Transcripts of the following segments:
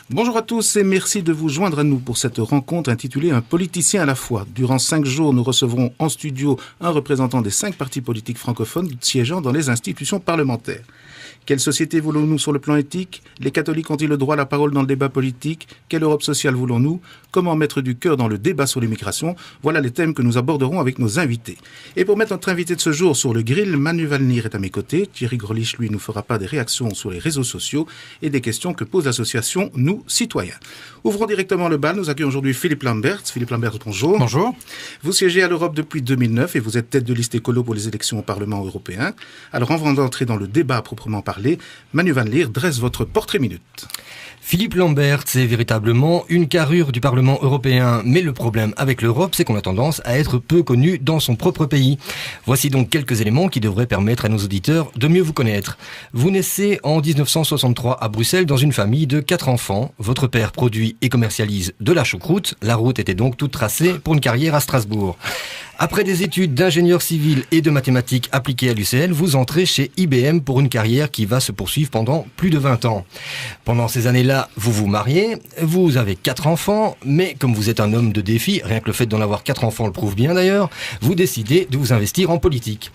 Bonjour à tous et merci de vous joindre à nous pour cette rencontre intitulée Un politicien à la fois. Durant 5 jours, nous recevrons en studio un représentant des 5 partis politiques francophones siégeant dans les institutions parlementaires. Quelle société voulons-nous sur le plan éthique? Les catholiques ont-ils le droit à la parole dans le débat politique? Quelle Europe sociale voulons-nous? Comment mettre du cœur dans le débat sur l'immigration? Voilà les thèmes que nous aborderons avec nos invités. Et pour mettre notre invité de ce jour sur le grill, Manu Valnir est à mes côtés. Thierry Grolich, lui, nous fera part des réactions sur les réseaux sociaux et des questions que pose l'association Nous, Citoyens. Ouvrons directement le bal. Nous accueillons aujourd'hui Philippe Lamberts. Philippe Lamberts, bonjour. Bonjour. Vous siégez à l'Europe depuis 2009 et vous êtes tête de liste écolo pour les élections au Parlement européen. Alors, avant d'entrer dans le débat proprement parlé, Manu Valnir dresse votre portrait minute. Philippe Lamberts est véritablement une carrure du Parlement européen. Mais le problème avec l'Europe, c'est qu'on a tendance à être peu connu dans son propre pays. Voici donc quelques éléments qui devraient permettre à nos auditeurs de mieux vous connaître. Vous naissez en 1963 à Bruxelles dans une famille de 4 enfants. Votre père produit et commercialise de la choucroute. La route était donc toute tracée pour une carrière à Strasbourg. Après des études d'ingénieur civil et de mathématiques appliquées à l'UCL, vous entrez chez IBM pour une carrière qui va se poursuivre pendant plus de 20 ans. Pendant ces années-là, vous vous mariez, vous avez 4 enfants, mais comme vous êtes un homme de défi, rien que le fait d'en avoir 4 enfants le prouve bien d'ailleurs, vous décidez de vous investir en politique.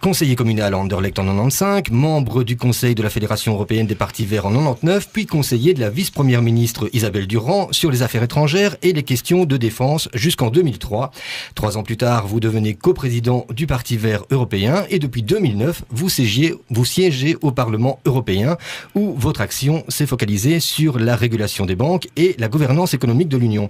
Conseiller communal à Anderlecht en 95, membre du Conseil de la Fédération européenne des partis verts en 99, puis conseiller de la vice-première ministre Isabelle Durand sur les affaires étrangères et les questions de défense jusqu'en 2003. 3 ans plus tard, vous devenez coprésident du Parti vert européen et depuis 2009, vous siégez au Parlement européen où votre action s'est focalisée sur la régulation des banques et la gouvernance économique de l'Union.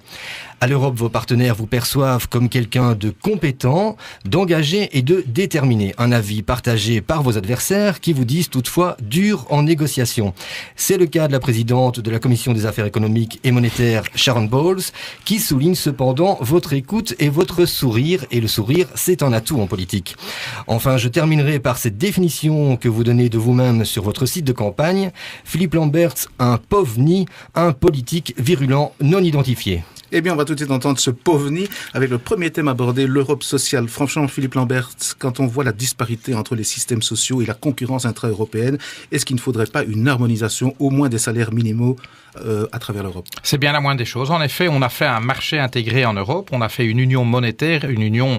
À l'Europe, vos partenaires vous perçoivent comme quelqu'un de compétent, d'engagé et de déterminé. Un avis partagé par vos adversaires qui vous disent toutefois dur en négociation. C'est le cas de la présidente de la Commission des affaires économiques et monétaires, Sharon Bowles, qui souligne cependant votre écoute et votre sourire. Et le sourire, c'est un atout en politique. Enfin, je terminerai par cette définition que vous donnez de vous-même sur votre site de campagne. Philippe Lamberts, un povni, un politique virulent non identifié. Eh bien, on va tout de suite entendre ce povni avec le premier thème abordé, l'Europe sociale. Franchement, Philippe Lamberts, quand on voit la disparité entre les systèmes sociaux et la concurrence intra-européenne, est-ce qu'il ne faudrait pas une harmonisation, au moins des salaires minimaux à travers l'Europe? C'est bien la moindre des choses. En effet, on a fait un marché intégré en Europe, on a fait une union monétaire, une union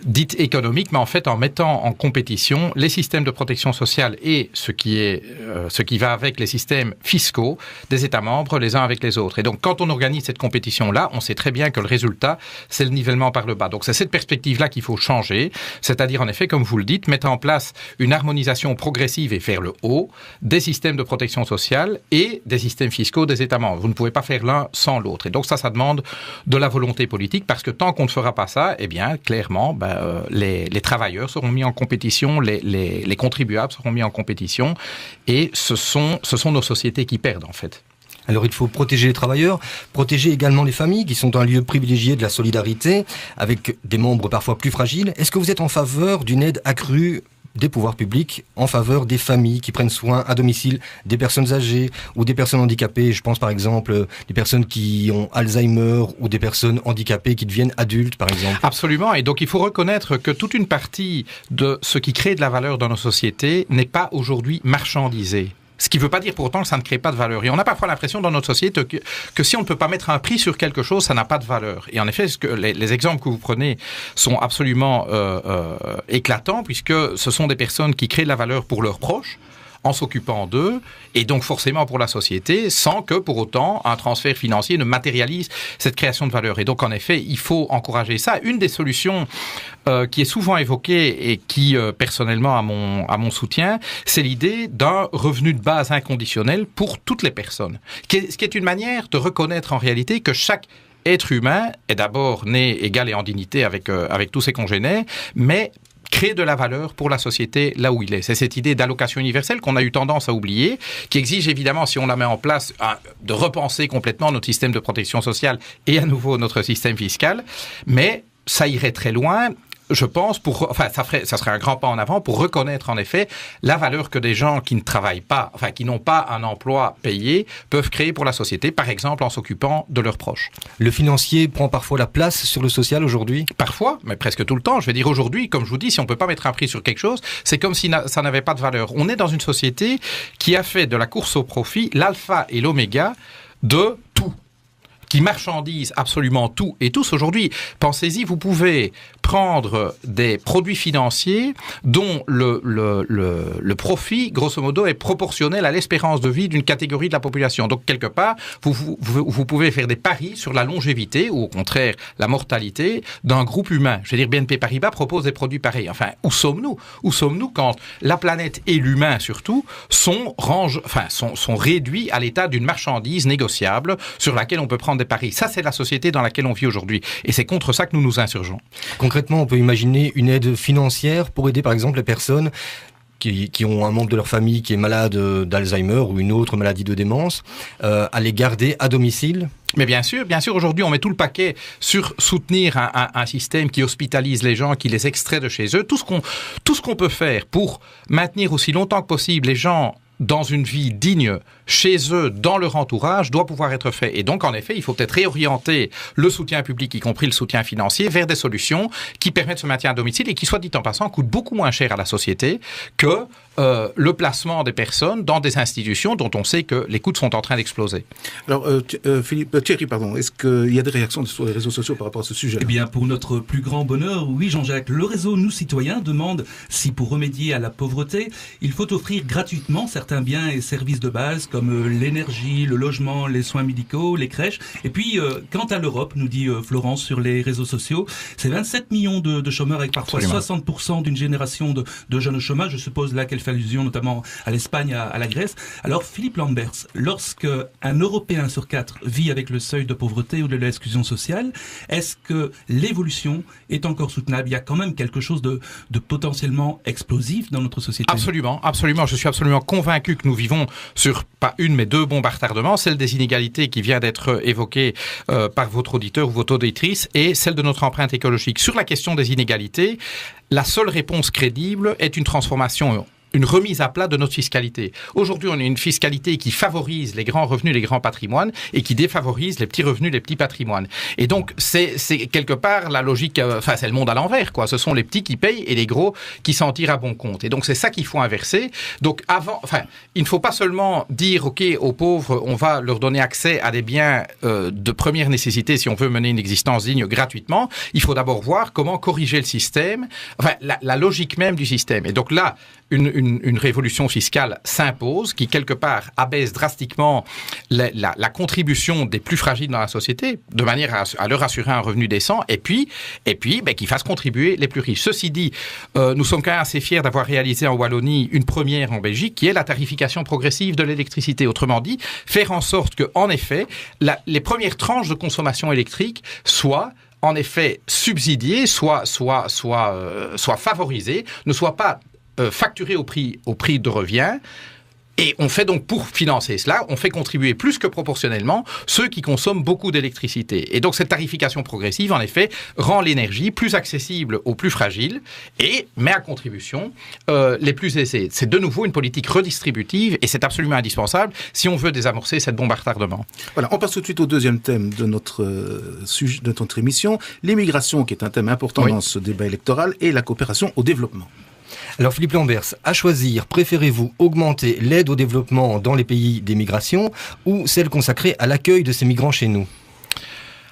dite économique, mais en fait en mettant en compétition les systèmes de protection sociale et ce qui va avec les systèmes fiscaux des États membres les uns avec les autres. Et donc quand on organise cette compétition-là, on sait très bien que le résultat, c'est le nivellement par le bas. Donc c'est cette perspective-là qu'il faut changer, c'est-à-dire en effet, comme vous le dites, mettre en place une harmonisation progressive et vers le haut des systèmes de protection sociale et des systèmes fiscaux des États membres. Vous ne pouvez pas faire l'un sans l'autre. Et donc ça demande de la volonté politique parce que tant qu'on ne fera pas ça, eh bien, clairement, les travailleurs seront mis en compétition, les contribuables seront mis en compétition et ce sont nos sociétés qui perdent en fait. Alors il faut protéger les travailleurs, protéger également les familles qui sont un lieu privilégié de la solidarité avec des membres parfois plus fragiles. Est-ce que vous êtes en faveur d'une aide accrue des pouvoirs publics en faveur des familles qui prennent soin à domicile des personnes âgées ou des personnes handicapées? Je pense par exemple des personnes qui ont Alzheimer ou des personnes handicapées qui deviennent adultes par exemple. Absolument, et donc il faut reconnaître que toute une partie de ce qui crée de la valeur dans nos sociétés n'est pas aujourd'hui marchandisée. Ce qui ne veut pas dire pour autant que ça ne crée pas de valeur. Et on a parfois l'impression dans notre société que si on ne peut pas mettre un prix sur quelque chose, ça n'a pas de valeur. Et en effet, les exemples que vous prenez sont absolument éclatants, puisque ce sont des personnes qui créent de la valeur pour leurs proches, en s'occupant d'eux, et donc forcément pour la société, sans que pour autant un transfert financier ne matérialise cette création de valeur. Et donc en effet, il faut encourager ça. Une des solutions qui est souvent évoquée et qui personnellement a mon soutien, c'est l'idée d'un revenu de base inconditionnel pour toutes les personnes. Ce qui est une manière de reconnaître en réalité que chaque être humain est d'abord né égal et en dignité avec tous ses congénères, mais créer de la valeur pour la société là où il est. C'est cette idée d'allocation universelle qu'on a eu tendance à oublier, qui exige évidemment, si on la met en place, de repenser complètement notre système de protection sociale et à nouveau notre système fiscal, mais ça irait très loin. je pense, ça serait un grand pas en avant pour reconnaître en effet la valeur que des gens qui ne travaillent pas, qui n'ont pas un emploi payé, peuvent créer pour la société, par exemple en s'occupant de leurs proches. Le financier prend parfois la place sur le social aujourd'hui ? Parfois, mais presque tout le temps. Je vais dire aujourd'hui, comme je vous dis, si on ne peut pas mettre un prix sur quelque chose, c'est comme si ça n'avait pas de valeur. On est dans une société qui a fait de la course au profit l'alpha et l'oméga de tout, qui marchandise absolument tout et tous. Aujourd'hui, pensez-y, vous pouvez prendre des produits financiers dont le profit, grosso modo, est proportionnel à l'espérance de vie d'une catégorie de la population. Donc, quelque part, vous pouvez faire des paris sur la longévité, ou au contraire, la mortalité d'un groupe humain. Je veux dire, BNP Paribas propose des produits pareils. Enfin, où sommes-nous ? Où sommes-nous quand la planète et l'humain, surtout, sont réduits à l'état d'une marchandise négociable sur laquelle on peut prendre des paris. Ça, c'est la société dans laquelle on vit aujourd'hui. Et c'est contre ça que nous nous insurgeons. Concrètement, on peut imaginer une aide financière pour aider par exemple les personnes qui ont un membre de leur famille qui est malade d'Alzheimer ou une autre maladie de démence, à les garder à domicile ? Mais bien sûr, aujourd'hui, on met tout le paquet sur soutenir un système qui hospitalise les gens, qui les extrait de chez eux. Tout ce qu'on peut faire pour maintenir aussi longtemps que possible les gens dans une vie digne, chez eux, dans leur entourage, doit pouvoir être fait. Et donc, en effet, il faut peut-être réorienter le soutien public, y compris le soutien financier, vers des solutions qui permettent ce maintien à domicile et qui, soit dit en passant, coûtent beaucoup moins cher à la société que le placement des personnes dans des institutions dont on sait que les coûts sont en train d'exploser. Alors, Thierry, est-ce qu'il y a des réactions sur les réseaux sociaux par rapport à ce sujet-là ? Eh bien, pour notre plus grand bonheur, oui, Jean-Jacques, le réseau Nous Citoyens demande si, pour remédier à la pauvreté, il faut offrir gratuitement certains biens et services de base comme l'énergie, le logement, les soins médicaux, les crèches. Et puis, quant à l'Europe, nous dit Florence sur les réseaux sociaux, c'est 27 millions de chômeurs avec parfois Absolument. 60% d'une génération de jeunes au chômage. Je suppose là qu'elle fait allusion notamment à l'Espagne, à la Grèce. Alors, Philippe Lamberts, lorsque un Européen sur 4 vit avec le seuil de pauvreté ou de l'exclusion sociale, est-ce que l'évolution est encore soutenable ? Il y a quand même quelque chose de potentiellement explosif dans notre société. Absolument. Je suis absolument convaincu que nous vivons sur pas une mais deux bombes à retardement, celle des inégalités qui vient d'être évoquée par votre auditeur ou votre auditrice et celle de notre empreinte écologique. Sur la question des inégalités, la seule réponse crédible est une transformation, une remise à plat de notre fiscalité. Aujourd'hui, on a une fiscalité qui favorise les grands revenus, les grands patrimoines, et qui défavorise les petits revenus, les petits patrimoines. Et donc, c'est quelque part la logique, c'est le monde à l'envers, quoi. Ce sont les petits qui payent et les gros qui s'en tirent à bon compte. Et donc, c'est ça qu'il faut inverser. Donc, il ne faut pas seulement dire, OK, aux pauvres, on va leur donner accès à des biens de première nécessité si on veut mener une existence digne gratuitement. Il faut d'abord voir comment corriger le système, la logique même du système. Et donc là, une révolution fiscale s'impose, qui quelque part abaisse drastiquement la contribution des plus fragiles dans la société, de manière à leur assurer un revenu décent, et puis qui fasse contribuer les plus riches. Ceci dit, nous sommes quand même assez fiers d'avoir réalisé en Wallonie une première en Belgique, qui est la tarification progressive de l'électricité. Autrement dit, faire en sorte que, en effet, les premières tranches de consommation électrique soient en effet subsidiées, soient favorisées, ne soient pas facturé au prix de revient. Et on fait donc, pour financer cela, on fait contribuer plus que proportionnellement ceux qui consomment beaucoup d'électricité. Et donc cette tarification progressive, en effet, rend l'énergie plus accessible aux plus fragiles et met à contribution les plus aisés. C'est de nouveau une politique redistributive et c'est absolument indispensable si on veut désamorcer cette bombe à retardement. Voilà, on passe tout de suite au deuxième thème de notre sujet, de notre émission, l'immigration, qui est un thème important dans ce débat électoral, et la coopération au développement. Alors Philippe Lamberts, à choisir, préférez-vous augmenter l'aide au développement dans les pays d'émigration ou celle consacrée à l'accueil de ces migrants chez nous ?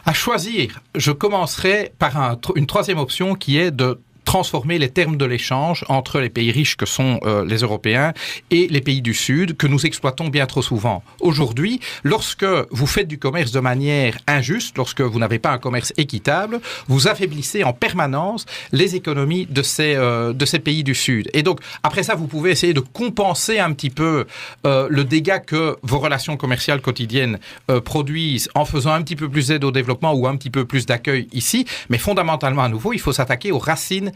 À choisir, je commencerai par une troisième option qui est de transformer les termes de l'échange entre les pays riches que sont les Européens et les pays du Sud que nous exploitons bien trop souvent. Aujourd'hui, lorsque vous faites du commerce de manière injuste, lorsque vous n'avez pas un commerce équitable, vous affaiblissez en permanence les économies de ces pays du Sud. Et donc, après ça, vous pouvez essayer de compenser un petit peu le dégât que vos relations commerciales quotidiennes produisent en faisant un petit peu plus d'aide au développement ou un petit peu plus d'accueil ici. Mais fondamentalement, à nouveau, il faut s'attaquer aux racines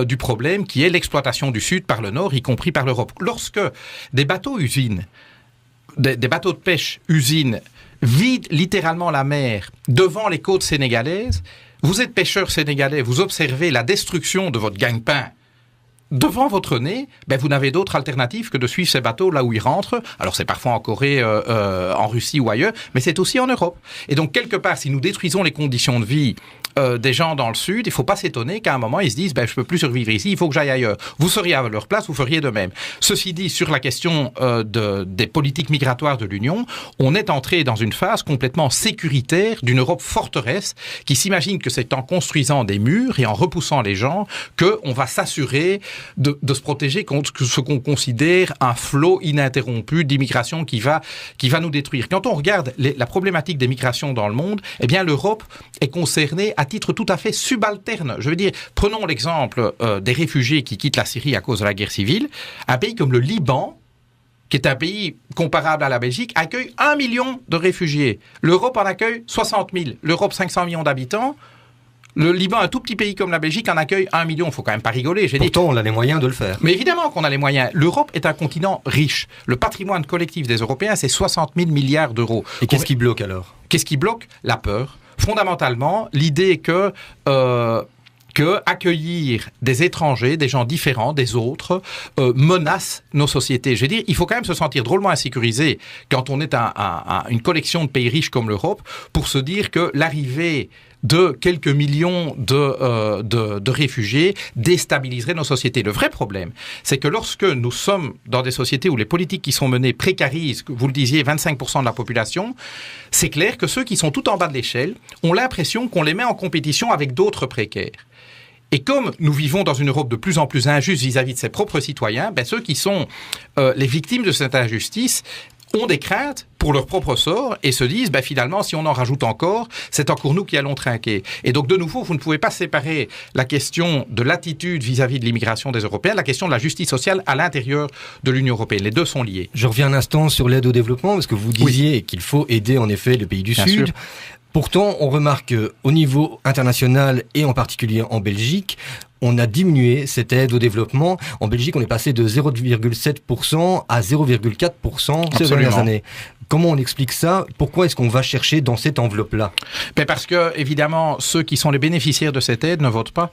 du problème qui est l'exploitation du Sud par le Nord, y compris par l'Europe. Lorsque des bateaux-usines, des bateaux de pêche-usines vident littéralement la mer devant les côtes sénégalaises, Vous êtes pêcheur sénégalais, vous observez la destruction de votre gagne-pain devant votre nez, vous n'avez d'autre alternative que de suivre ces bateaux là où ils rentrent. Alors c'est parfois en Corée, en Russie ou ailleurs, mais c'est aussi en Europe. Et donc quelque part, si nous détruisons les conditions de vie des gens dans le Sud, il ne faut pas s'étonner qu'à un moment ils se disent je ne peux plus survivre ici, il faut que j'aille ailleurs. Vous seriez à leur place, vous feriez de même. Ceci dit, sur la question des politiques migratoires de l'Union, on est entré dans une phase complètement sécuritaire d'une Europe forteresse qui s'imagine que c'est en construisant des murs et en repoussant les gens qu'on va s'assurer de se protéger contre ce qu'on considère un flot ininterrompu d'immigration qui va nous détruire. Quand on regarde la problématique des migrations dans le monde, l'Europe est concernée à titre tout à fait subalterne. Je veux dire, prenons l'exemple des réfugiés qui quittent la Syrie à cause de la guerre civile. Un pays comme le Liban, qui est un pays comparable à la Belgique, accueille 1 million de réfugiés. L'Europe en accueille 60 000. L'Europe, 500 millions d'habitants. Le Liban, un tout petit pays comme la Belgique, en accueille 1 million. Il ne faut quand même pas rigoler. Pourtant, on a les moyens de le faire. Mais évidemment qu'on a les moyens. L'Europe est un continent riche. Le patrimoine collectif des Européens, c'est 60 000 milliards d'euros. Et qu'est-ce qui bloque alors ? Qu'est-ce qui bloque ? La peur. Fondamentalement, l'idée que accueillir des étrangers, des gens différents, des autres, menace nos sociétés. Je veux dire, il faut quand même se sentir drôlement insécurisé quand on est une collection de pays riches comme l'Europe pour se dire que l'arrivée de quelques millions de réfugiés déstabiliserait nos sociétés. Le vrai problème, c'est que lorsque nous sommes dans des sociétés où les politiques qui sont menées précarisent, vous le disiez, 25% de la population, c'est clair que ceux qui sont tout en bas de l'échelle ont l'impression qu'on les met en compétition avec d'autres précaires. Et comme nous vivons dans une Europe de plus en plus injuste vis-à-vis de ses propres citoyens, ceux qui sont les victimes de cette injustice ont des craintes pour leur propre sort et se disent finalement si on en rajoute encore, c'est encore nous qui allons trinquer. Et donc de nouveau, vous ne pouvez pas séparer la question de l'attitude vis-à-vis de l'immigration des Européens, la question de la justice sociale à l'intérieur de l'Union européenne. Les deux sont liés. Je reviens un instant sur l'aide au développement parce que vous disiez qu'il faut aider en effet les pays du Bien Sud. sûr. Pourtant, on remarque qu'au niveau international et en particulier en Belgique, on a diminué cette aide au développement. En Belgique, on est passé de 0,7% à 0,4% ces dernières années. Comment on explique ça ? Pourquoi est-ce qu'on va chercher dans cette enveloppe-là ? Parce que, évidemment, ceux qui sont les bénéficiaires de cette aide ne votent pas.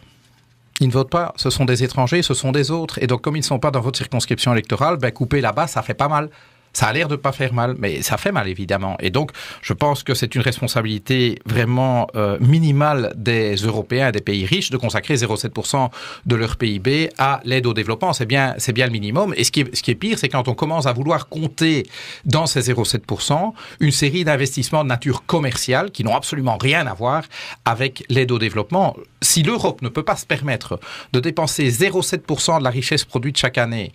Ils ne votent pas. Ce sont des étrangers, ce sont des autres. Et donc, comme ils ne sont pas dans votre circonscription électorale, couper là-bas, ça fait pas mal. Ça a l'air de ne pas faire mal, mais ça fait mal, évidemment. Et donc, je pense que c'est une responsabilité vraiment minimale des Européens et des pays riches de consacrer 0,7% de leur PIB à l'aide au développement. C'est bien le minimum. Et ce qui est pire, c'est quand on commence à vouloir compter dans ces 0,7% une série d'investissements de nature commerciale qui n'ont absolument rien à voir avec l'aide au développement. Si l'Europe ne peut pas se permettre de dépenser 0,7% de la richesse produite chaque année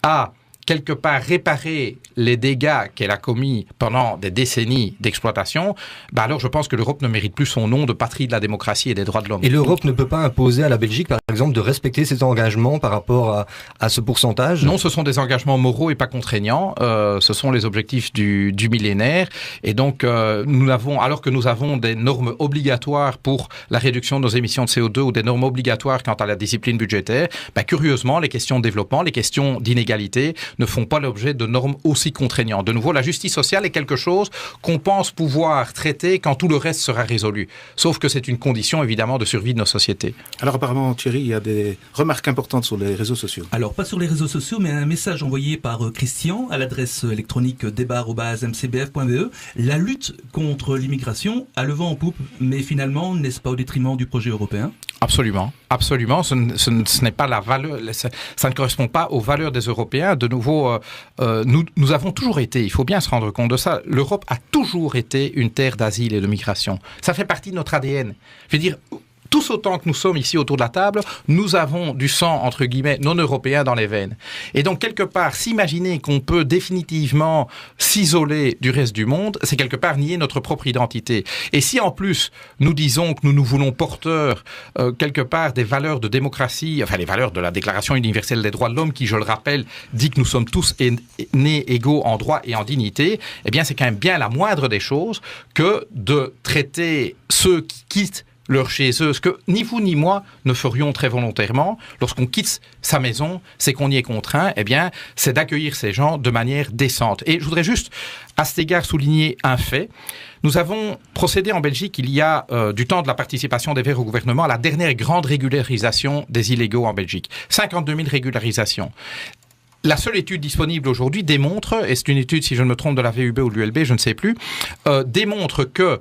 à quelque part réparer les dégâts qu'elle a commis pendant des décennies d'exploitation, alors je pense que l'Europe ne mérite plus son nom de patrie de la démocratie et des droits de l'homme. Et l'Europe ne peut pas imposer à la Belgique, par exemple, de respecter ses engagements par rapport à ce pourcentage ? Non, ce sont des engagements moraux et pas contraignants. Ce sont les objectifs du millénaire. Et donc, alors que nous avons des normes obligatoires pour la réduction de nos émissions de CO2 ou des normes obligatoires quant à la discipline budgétaire, curieusement, les questions de développement, les questions d'inégalité ne font pas l'objet de normes aussi contraignantes. De nouveau, la justice sociale est quelque chose qu'on pense pouvoir traiter quand tout le reste sera résolu. Sauf que c'est une condition, évidemment, de survie de nos sociétés. Alors apparemment, Thierry, il y a des remarques importantes sur les réseaux sociaux. Alors, pas sur les réseaux sociaux, mais un message envoyé par Christian à l'adresse électronique débat@mcbf.be. La lutte contre l'immigration a le vent en poupe, mais finalement, n'est-ce pas au détriment du projet européen ? Absolument, absolument. Ce n'est pas la valeur, ça ne correspond pas aux valeurs des Européens. De nouveau, nous avons toujours été, il faut bien se rendre compte de ça, l'Europe a toujours été une terre d'asile et de migration. Ça fait partie de notre ADN. Je veux dire, tous autant que nous sommes ici autour de la table, nous avons du sang, entre guillemets, non européen dans les veines. Et donc, quelque part, s'imaginer qu'on peut définitivement s'isoler du reste du monde, c'est quelque part nier notre propre identité. Et si en plus, nous disons que nous nous voulons porteurs, quelque part, des valeurs de démocratie, enfin les valeurs de la Déclaration universelle des droits de l'homme, qui, je le rappelle, dit que nous sommes tous nés égaux en droit et en dignité, eh bien, c'est quand même bien la moindre des choses que de traiter ceux qui quittent leur chez eux. Ce que ni vous ni moi ne ferions très volontairement lorsqu'on quitte sa maison, c'est qu'on y est contraint, eh bien, c'est d'accueillir ces gens de manière décente. Et je voudrais juste, à cet égard, souligner un fait. Nous avons procédé en Belgique, il y a du temps de la participation des Verts au gouvernement, à la dernière grande régularisation des illégaux en Belgique. 52 000 régularisations. La seule étude disponible aujourd'hui démontre, et c'est une étude, si je ne me trompe, de la VUB ou de l'ULB, je ne sais plus, démontre que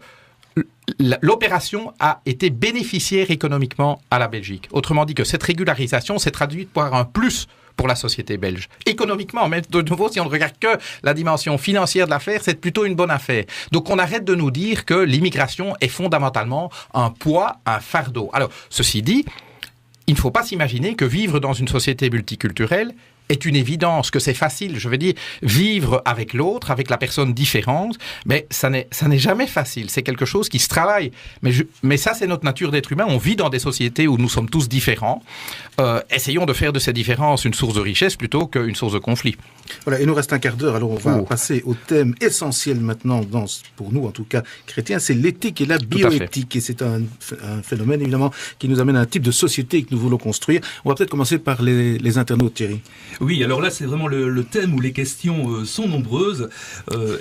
l'opération a été bénéficiaire économiquement à la Belgique. Autrement dit que cette régularisation s'est traduite par un plus pour la société belge. Économiquement, mais de nouveau, si on ne regarde que la dimension financière de l'affaire, c'est plutôt une bonne affaire. Donc on arrête de nous dire que l'immigration est fondamentalement un poids, un fardeau. Alors, ceci dit, il ne faut pas s'imaginer que vivre dans une société multiculturelle est une évidence, que c'est facile. Je veux dire, vivre avec l'autre, avec la personne différente, mais ça n'est jamais facile. C'est quelque chose qui se travaille. Mais ça, c'est notre nature d'être humain. On vit dans des sociétés où nous sommes tous différents. Essayons de faire de ces différences une source de richesse plutôt qu'une source de conflit. Voilà, il nous reste un quart d'heure, alors on va passer au thème essentiel maintenant, pour nous en tout cas chrétiens, c'est l'éthique et la bioéthique. Et c'est un phénomène évidemment qui nous amène à un type de société que nous voulons construire. On va peut-être commencer par les internautes, Thierry. Oui, alors là c'est vraiment le thème où les questions sont nombreuses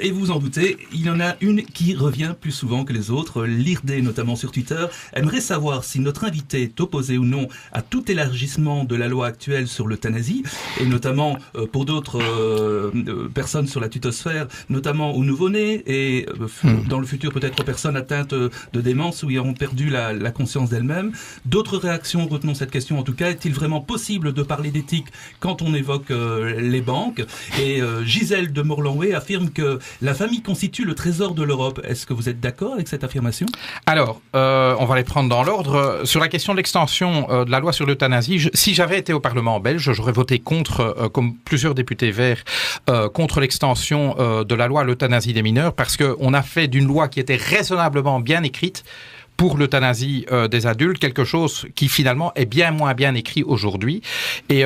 et vous en doutez, il y en a une qui revient plus souvent que les autres. L'IRD, notamment sur Twitter, aimerait savoir si notre invité est opposé ou non à tout élargissement de la loi actuelle sur l'euthanasie, et notamment pour d'autres personnes sur la tutosphère, notamment aux nouveau-nés et dans le futur peut-être aux personnes atteintes de démence ou qui auront perdu la conscience d'elles-mêmes. D'autres réactions, retenons cette question en tout cas, est-il vraiment possible de parler d'éthique quand on évoque les banques? Et Gisèle de Morlanway affirme que la famille constitue le trésor de l'Europe. Est-ce que vous êtes d'accord avec cette affirmation? Alors, on va les prendre dans l'ordre. Sur la question de l'extension de la loi sur l'euthanasie, si j'avais été au Parlement belge, j'aurais voté contre, comme plusieurs députés verts, contre l'extension de la loi à l'euthanasie des mineurs, parce qu'on a fait d'une loi qui était raisonnablement bien écrite pour l'euthanasie des adultes, quelque chose qui finalement est bien moins bien écrit aujourd'hui. Et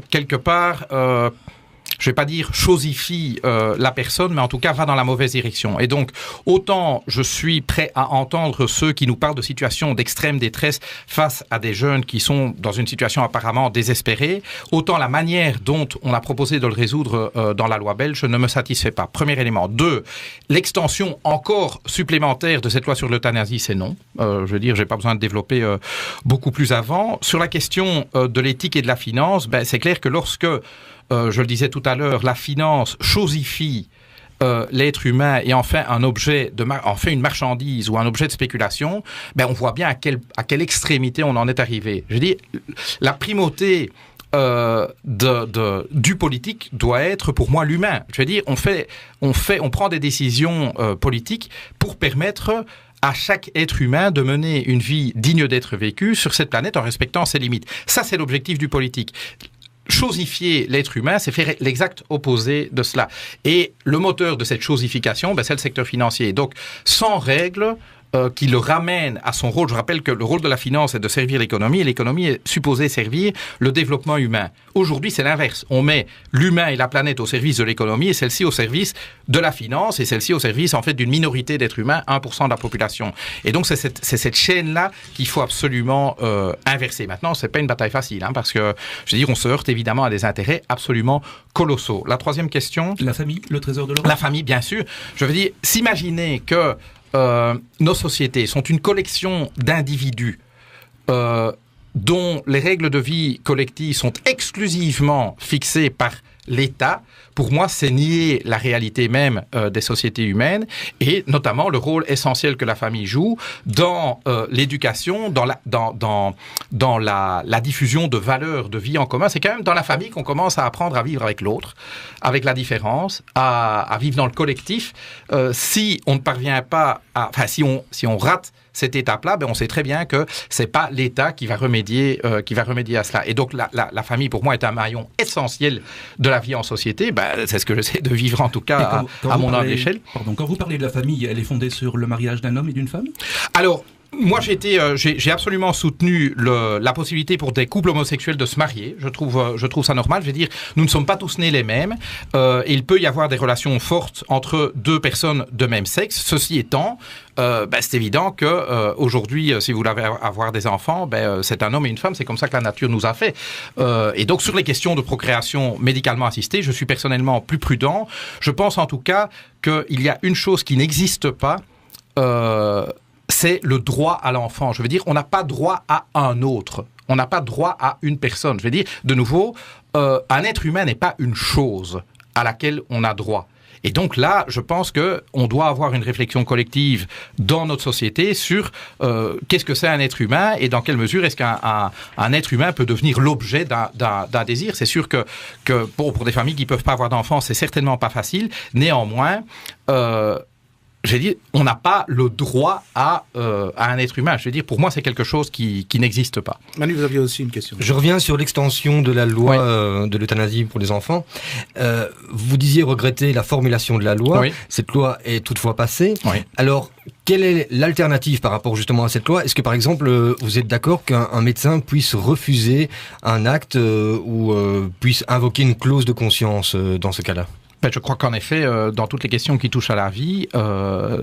quelque part, je vais pas dire chosifie la personne, mais en tout cas va dans la mauvaise direction. Et donc, autant je suis prêt à entendre ceux qui nous parlent de situations d'extrême détresse face à des jeunes qui sont dans une situation apparemment désespérée, autant la manière dont on a proposé de le résoudre dans la loi belge ne me satisfait pas. Premier élément. 2, l'extension encore supplémentaire de cette loi sur l'euthanasie, c'est non. Je veux dire, j'ai pas besoin de développer beaucoup plus avant. Sur la question de l'éthique et de la finance, c'est clair que lorsque je le disais tout à l'heure, la finance chosifie l'être humain et en fait un objet en fait une marchandise ou un objet de spéculation, on voit bien à quelle extrémité on en est arrivé. Je dis, la primauté du politique doit être pour moi l'humain. Je veux dire, on prend des décisions politiques pour permettre à chaque être humain de mener une vie digne d'être vécue sur cette planète en respectant ses limites. Ça, c'est l'objectif du politique. Chosifier l'être humain, c'est faire l'exact opposé de cela. Et le moteur de cette chosification, c'est le secteur financier. Donc, sans règles qui le ramènent à son rôle. Je rappelle que le rôle de la finance est de servir l'économie, et l'économie est supposée servir le développement humain. Aujourd'hui, c'est l'inverse. On met l'humain et la planète au service de l'économie, et celle-ci au service de la finance, et celle-ci au service, en fait, d'une minorité d'êtres humains, 1% de la population. Et donc, c'est cette chaîne-là qu'il faut absolument inverser. Maintenant, c'est pas une bataille facile, parce que, je veux dire, on se heurte évidemment à des intérêts absolument colossaux. La troisième question. La famille, le trésor de l'Europe. La famille, bien sûr. Je veux dire, s'imaginer que nos sociétés sont une collection d'individus dont les règles de vie collective sont exclusivement fixées par l'État. Pour moi, c'est nier la réalité même des sociétés humaines et notamment le rôle essentiel que la famille joue dans l'éducation, dans la diffusion de valeurs de vie en commun. C'est quand même dans la famille qu'on commence à apprendre à vivre avec l'autre, avec la différence, à vivre dans le collectif. Si on ne parvient pas si on rate cette étape-là, on sait très bien que c'est pas l'État qui va remédier à cela. Et donc la famille, pour moi, est un maillon essentiel de la vie en société. C'est ce que j'essaie de vivre en tout cas à mon humble échelle. Pardon, quand vous parlez de la famille, elle est fondée sur le mariage d'un homme et d'une femme? Alors, Moi, j'ai absolument soutenu la possibilité pour des couples homosexuels de se marier. Je trouve ça normal. Je veux dire, nous ne sommes pas tous nés les mêmes. Et il peut y avoir des relations fortes entre deux personnes de même sexe. Ceci étant, c'est évident que aujourd'hui, si vous voulez avoir des enfants, c'est un homme et une femme. C'est comme ça que la nature nous a fait. Et donc, sur les questions de procréation médicalement assistée, je suis personnellement plus prudent. Je pense en tout cas qu'il y a une chose qui n'existe pas. C'est le droit à l'enfant. Je veux dire, on n'a pas droit à un autre. On n'a pas droit à une personne. Je veux dire, de nouveau, un être humain n'est pas une chose à laquelle on a droit. Et donc là, je pense qu'on doit avoir une réflexion collective dans notre société sur qu'est-ce que c'est un être humain et dans quelle mesure est-ce qu'un être humain peut devenir l'objet d'un désir. C'est sûr que pour des familles qui ne peuvent pas avoir d'enfants, c'est certainement pas facile. Néanmoins, j'ai dit, on n'a pas le droit à un être humain. Je veux dire, pour moi, c'est quelque chose qui n'existe pas. Manu, vous aviez aussi une question. Je reviens sur l'extension de la loi de l'euthanasie pour les enfants. Vous disiez regretter la formulation de la loi. Oui. Cette loi est toutefois passée. Oui. Alors, quelle est l'alternative par rapport justement à cette loi ? Est-ce que, par exemple, vous êtes d'accord qu'un médecin puisse refuser un acte ou puisse invoquer une clause de conscience dans ce cas-là ? Je crois qu'en effet, dans toutes les questions qui touchent à la vie,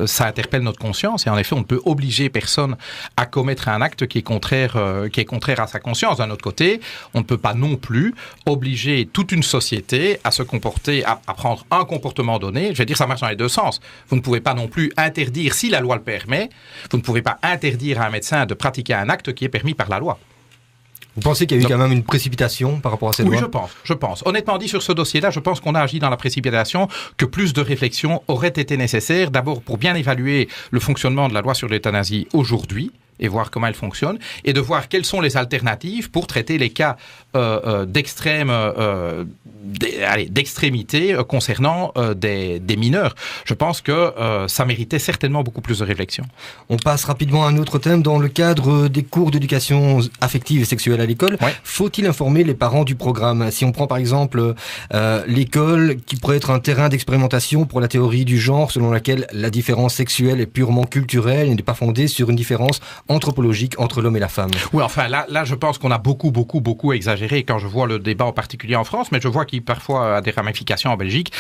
ça interpelle notre conscience. Et en effet, on ne peut obliger personne à commettre un acte qui est contraire à sa conscience. D'un autre côté, on ne peut pas non plus obliger toute une société à se comporter, à prendre un comportement donné. Je veux dire, ça marche dans les deux sens. Vous ne pouvez pas non plus interdire, si la loi le permet, vous ne pouvez pas interdire à un médecin de pratiquer un acte qui est permis par la loi. Vous pensez qu'il y a eu quand même une précipitation par rapport à cette loi ? Oui, je pense. Honnêtement dit, sur ce dossier-là, je pense qu'on a agi dans la précipitation, que plus de réflexion aurait été nécessaire, d'abord pour bien évaluer le fonctionnement de la loi sur l'euthanasie aujourd'hui, et voir comment elle fonctionne, et de voir quelles sont les alternatives pour traiter les cas d'extrémité concernant des mineurs. Je pense que ça méritait certainement beaucoup plus de réflexion. On passe rapidement à un autre thème. Dans le cadre des cours d'éducation affective et sexuelle à l'école, faut-il informer les parents du programme ? Si on prend par exemple l'école, qui pourrait être un terrain d'expérimentation pour la théorie du genre, selon laquelle la différence sexuelle est purement culturelle et n'est pas fondée sur une différence anthropologique entre l'homme et la femme. Oui, enfin, là, je pense qu'on a beaucoup exagéré quand je vois le débat en particulier en France, mais je vois qu'il parfois a des ramifications en Belgique.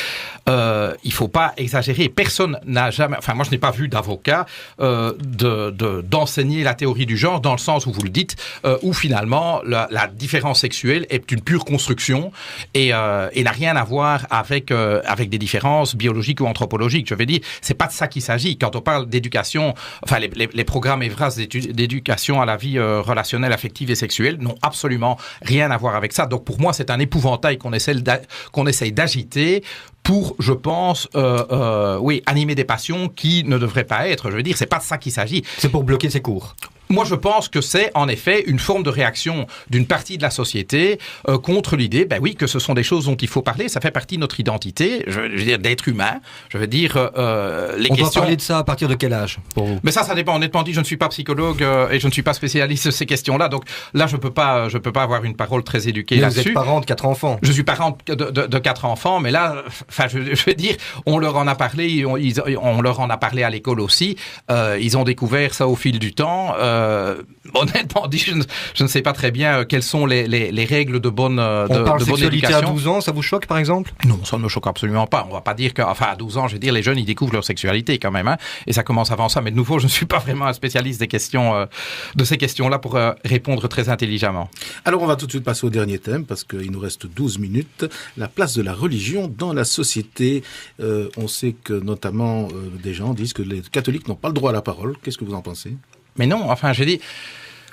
Il faut pas exagérer. Personne n'a jamais, enfin, moi, je n'ai pas vu d'avocat d'enseigner la théorie du genre dans le sens où vous le dites, où finalement, la différence sexuelle est une pure construction et n'a rien à voir avec des différences biologiques ou anthropologiques. Je veux dire, c'est pas de ça qu'il s'agit. Quand on parle d'éducation, enfin, les programmes Evras d'éducation à la vie relationnelle, affective et sexuelle n'ont absolument rien à voir avec ça. Donc pour moi, c'est un épouvantail qu'on essaye d'agiter pour, je pense, animer des passions qui ne devraient pas être. Je veux dire, c'est pas de ça qu'il s'agit. C'est pour bloquer ces cours. Moi, je pense que c'est en effet une forme de réaction d'une partie de la société contre l'idée, que ce sont des choses dont il faut parler. Ça fait partie de notre identité, je veux dire, d'être humain. Je veux dire, les questions... On doit parler de ça à partir de quel âge pour vous ? Mais ça dépend. Honnêtement dit, je ne suis pas psychologue et je ne suis pas spécialiste de ces questions-là. Donc là, je peux pas avoir une parole très éduquée là-dessus. Vous êtes parent de 4 enfants. Je suis parent de 4 enfants, mais là, enfin, je veux dire, on leur en a parlé, on leur en a parlé à l'école aussi. Ils ont découvert ça au fil du temps. Honnêtement dit, je ne sais pas très bien quelles sont les règles de bonne éducation. On parle de sexualité à 12 ans, ça vous choque par exemple ? Non, ça ne me choque absolument pas. On va pas dire à 12 ans, je veux dire, les jeunes, ils découvrent leur sexualité quand même, hein, et ça commence avant ça. Mais de nouveau, je ne suis pas vraiment un spécialiste de ces questions-là pour répondre très intelligemment. Alors, on va tout de suite passer au dernier thème, parce qu'il nous reste 12 minutes. La place de la religion dans la société. On sait que notamment des gens disent que les catholiques n'ont pas le droit à la parole. Qu'est-ce que vous en pensez ? Mais non, enfin, j'ai dit...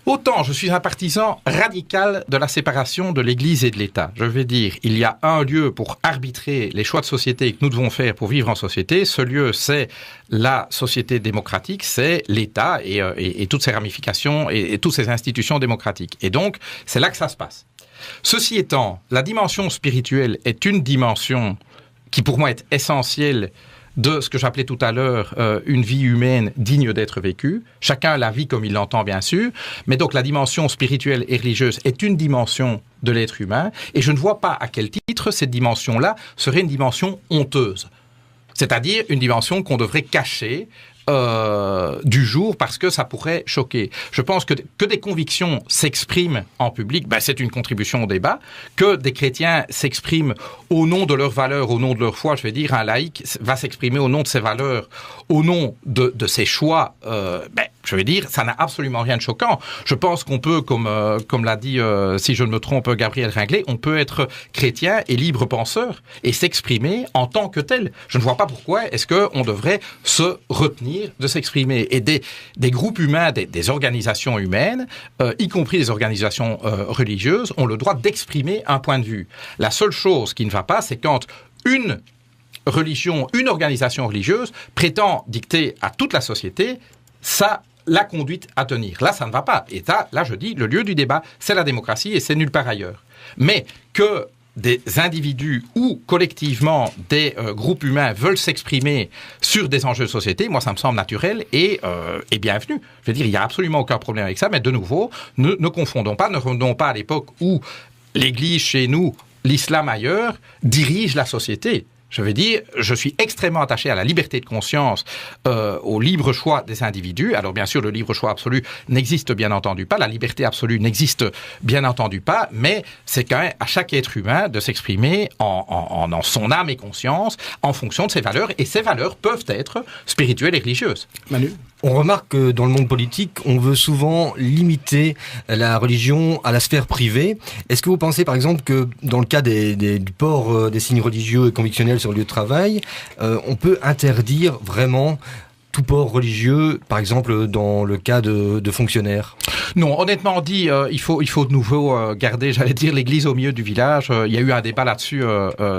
Autant je suis un partisan radical de la séparation de l'Église et de l'État. Je vais dire, il y a un lieu pour arbitrer les choix de société que nous devons faire pour vivre en société. Ce lieu, c'est la société démocratique, c'est l'État et toutes ses ramifications et toutes ses institutions démocratiques. Et donc, c'est là que ça se passe. Ceci étant, la dimension spirituelle est une dimension qui, pour moi, est essentielle de ce que j'appelais tout à l'heure une vie humaine digne d'être vécue. Chacun la vit comme il l'entend, bien sûr. Mais donc, la dimension spirituelle et religieuse est une dimension de l'être humain. Et je ne vois pas à quel titre cette dimension-là serait une dimension honteuse. C'est-à-dire une dimension qu'on devrait cacher du jour parce que ça pourrait choquer. Je pense que des convictions s'expriment en public, c'est une contribution au débat. Que des chrétiens s'expriment au nom de leurs valeurs, au nom de leur foi, je vais dire, un laïc va s'exprimer au nom de ses valeurs, au nom de ses choix, je vais dire, ça n'a absolument rien de choquant. Je pense qu'on peut, comme l'a dit, si je ne me trompe, Gabriel Ringlet, on peut être chrétien et libre penseur et s'exprimer en tant que tel. Je ne vois pas pourquoi est-ce qu'on devrait se retenir de s'exprimer. Et des groupes humains, des organisations humaines, y compris des organisations religieuses, ont le droit d'exprimer un point de vue. La seule chose qui ne va pas, c'est quand une religion, une organisation religieuse prétend dicter à toute la société la conduite à tenir. Là, ça ne va pas. Et là, je dis, le lieu du débat, c'est la démocratie et c'est nulle part ailleurs. Mais que des individus ou collectivement des groupes humains veulent s'exprimer sur des enjeux de société, moi, ça me semble naturel et bienvenu. Je veux dire, il n'y a absolument aucun problème avec ça, mais de nouveau, ne confondons pas, ne revenons pas à l'époque où l'Église chez nous, l'islam ailleurs, dirige la société. Je veux dire, je suis extrêmement attaché à la liberté de conscience, au libre choix des individus. Alors bien sûr, le libre choix absolu n'existe bien entendu pas, la liberté absolue n'existe bien entendu pas, mais c'est quand même à chaque être humain de s'exprimer en son âme et conscience en fonction de ses valeurs, et ces valeurs peuvent être spirituelles et religieuses. Manu ? On remarque que dans le monde politique, on veut souvent limiter la religion à la sphère privée. Est-ce que vous pensez par exemple que dans le cas du port des signes religieux et convictionnels sur le lieu de travail, on peut interdire vraiment tout port religieux, par exemple dans le cas de fonctionnaires ? Non, honnêtement dit, il faut de nouveau garder, j'allais dire, l'église au milieu du village. Il y a eu un débat là-dessus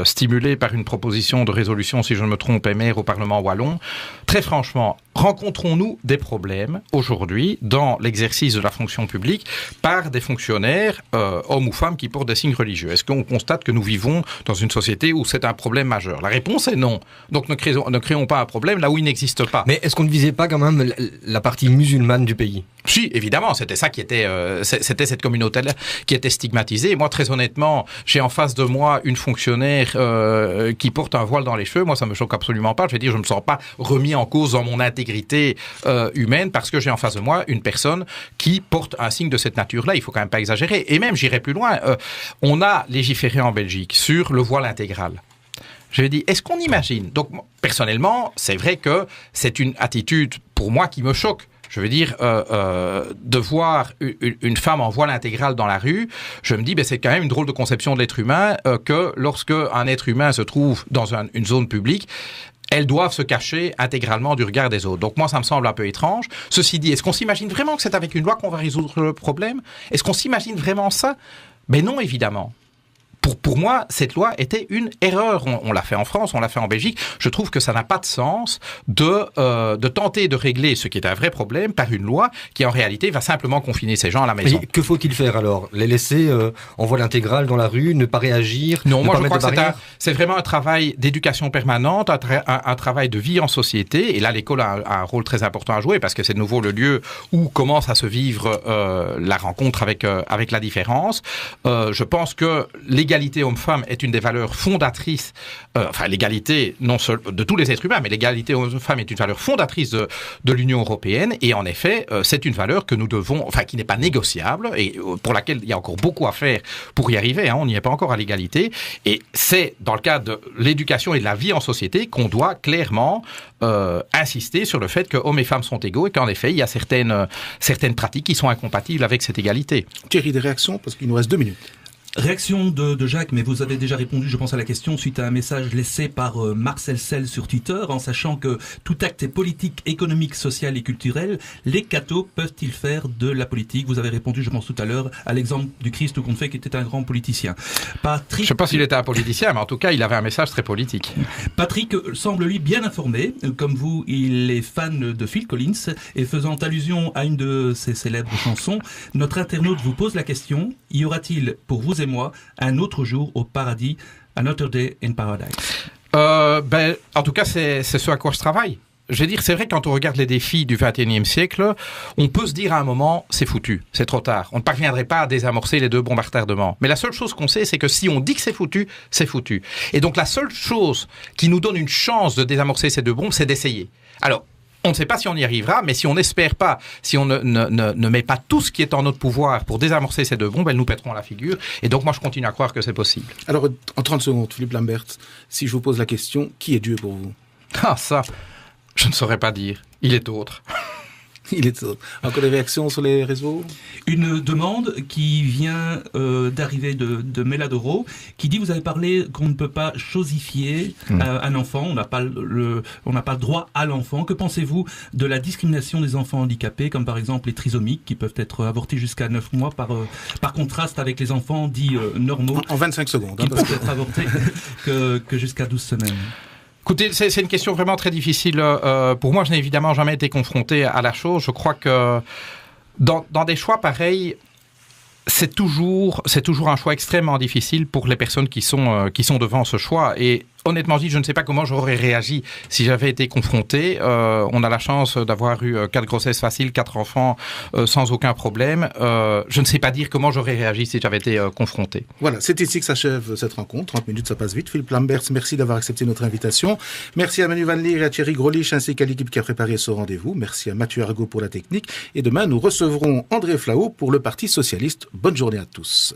stimulé par une proposition de résolution, si je ne me trompe, émère au Parlement wallon. Très franchement, rencontrons-nous des problèmes aujourd'hui dans l'exercice de la fonction publique par des fonctionnaires, hommes ou femmes, qui portent des signes religieux? Est-ce qu'on constate que nous vivons dans une société où c'est un problème majeur? La réponse est non. Donc ne créons pas un problème là où il n'existe pas. Mais est-ce qu'on ne visait pas quand même la partie musulmane du pays? Si, évidemment, c'était ça qui était, c'était cette communauté-là qui était stigmatisée. Moi, très honnêtement, j'ai en face de moi une fonctionnaire qui porte un voile dans les cheveux. Moi, ça me choque absolument pas. Je veux dire, je me sens pas remis en cause dans mon intégrité humaine parce que j'ai en face de moi une personne qui porte un signe de cette nature-là. Il faut quand même pas exagérer. Et même, j'irai plus loin. On a légiféré en Belgique sur le voile intégral. Je vais dire, est-ce qu'on imagine? Donc, personnellement, c'est vrai que c'est une attitude, pour moi, qui me choque. Je veux dire, de voir une femme en voile intégral dans la rue, je me dis, c'est quand même une drôle de conception de l'être humain que lorsque un être humain se trouve dans une zone publique, elles doivent se cacher intégralement du regard des autres. Donc moi, ça me semble un peu étrange. Ceci dit, est-ce qu'on s'imagine vraiment que c'est avec une loi qu'on va résoudre le problème? Est-ce qu'on s'imagine vraiment ça? Mais non, évidemment. Pour moi, cette loi était une erreur. On l'a fait en France, on l'a fait en Belgique. Je trouve que ça n'a pas de sens de tenter de régler ce qui est un vrai problème par une loi qui, en réalité, va simplement confiner ces gens à la maison. Et que faut-il faire alors? Les laisser en voile intégral dans la rue, ne pas réagir? Non, moi je crois que c'est vraiment un travail d'éducation permanente, un travail de vie en société. Et là, l'école a un rôle très important à jouer parce que c'est de nouveau le lieu où commence à se vivre la rencontre avec la différence. Je pense que l'égalité homme-femme est une des valeurs fondatrices, l'égalité non seul de tous les êtres humains, mais l'égalité homme-femme est une valeur fondatrice de l'Union européenne. Et en effet, c'est une valeur que nous devons, qui n'est pas négociable et pour laquelle il y a encore beaucoup à faire pour y arriver. On n'y est pas encore à l'égalité. Et c'est dans le cadre de l'éducation et de la vie en société qu'on doit clairement insister sur le fait que hommes et femmes sont égaux et qu'en effet, il y a certaines pratiques qui sont incompatibles avec cette égalité. Thierry, des réactions, parce qu'il nous reste 2 minutes. Réaction de Jacques, mais vous avez déjà répondu, je pense, à la question suite à un message laissé par Marcel Sel sur Twitter, en sachant que tout acte est politique, économique, social et culturel. Les cathos peuvent-ils faire de la politique? Vous avez répondu, je pense, tout à l'heure, à l'exemple du Christ qu'on fait, qui était un grand politicien. Patrick... Je ne sais pas s'il était un politicien, mais en tout cas, il avait un message très politique. Patrick semble, lui, bien informé. Comme vous, il est fan de Phil Collins, et faisant allusion à une de ses célèbres chansons, notre internaute vous pose la question, y aura-t-il, pour vous et moi, un autre jour au paradis, Another Day in Paradise? En tout cas, c'est ce à quoi je travaille. Je veux dire, c'est vrai, quand on regarde les défis du XXIe siècle, on peut se dire à un moment, c'est foutu, c'est trop tard. On ne parviendrait pas à désamorcer les 2 bombes à retardement. Mais la seule chose qu'on sait, c'est que si on dit que c'est foutu, c'est foutu. Et donc la seule chose qui nous donne une chance de désamorcer ces 2 bombes, c'est d'essayer. Alors, On ne sait pas si on y arrivera, mais si on n'espère pas, si on ne met pas tout ce qui est en notre pouvoir pour désamorcer ces deux bombes, elles nous pèteront la figure. Et donc moi, je continue à croire que c'est possible. Alors, en 30 secondes, Philippe Lambert, si je vous pose la question, qui est Dieu pour vous? Ah, ça, je ne saurais pas dire. Il est autre. Il est autre. Encore des réactions sur les réseaux? Une demande qui vient d'arriver de Meladoro, qui dit, vous avez parlé qu'on ne peut pas chosifier un enfant, on n'a pas le droit à l'enfant. Que pensez-vous de la discrimination des enfants handicapés, comme par exemple les trisomiques, qui peuvent être avortés jusqu'à 9 mois, par contraste avec les enfants dits normaux, En 25 secondes. qui peuvent être avortés que jusqu'à 12 semaines? Écoutez, c'est une question vraiment très difficile. Pour moi, je n'ai évidemment jamais été confronté à la chose. Je crois que dans des choix pareils, c'est toujours un choix extrêmement difficile pour les personnes qui sont devant ce choix. Et honnêtement dit, je ne sais pas comment j'aurais réagi si j'avais été confronté. On a la chance d'avoir eu 4 grossesses faciles, 4 enfants sans aucun problème. Je ne sais pas dire comment j'aurais réagi si j'avais été confronté. Voilà, c'est ici que s'achève cette rencontre. 30 minutes, ça passe vite. Philippe Lambert, merci d'avoir accepté notre invitation. Merci à Manu Van Leer et à Thierry Grolich, ainsi qu'à l'équipe qui a préparé ce rendez-vous. Merci à Mathieu Argot pour la technique. Et demain, nous recevrons André Flao pour le Parti socialiste. Bonne journée à tous.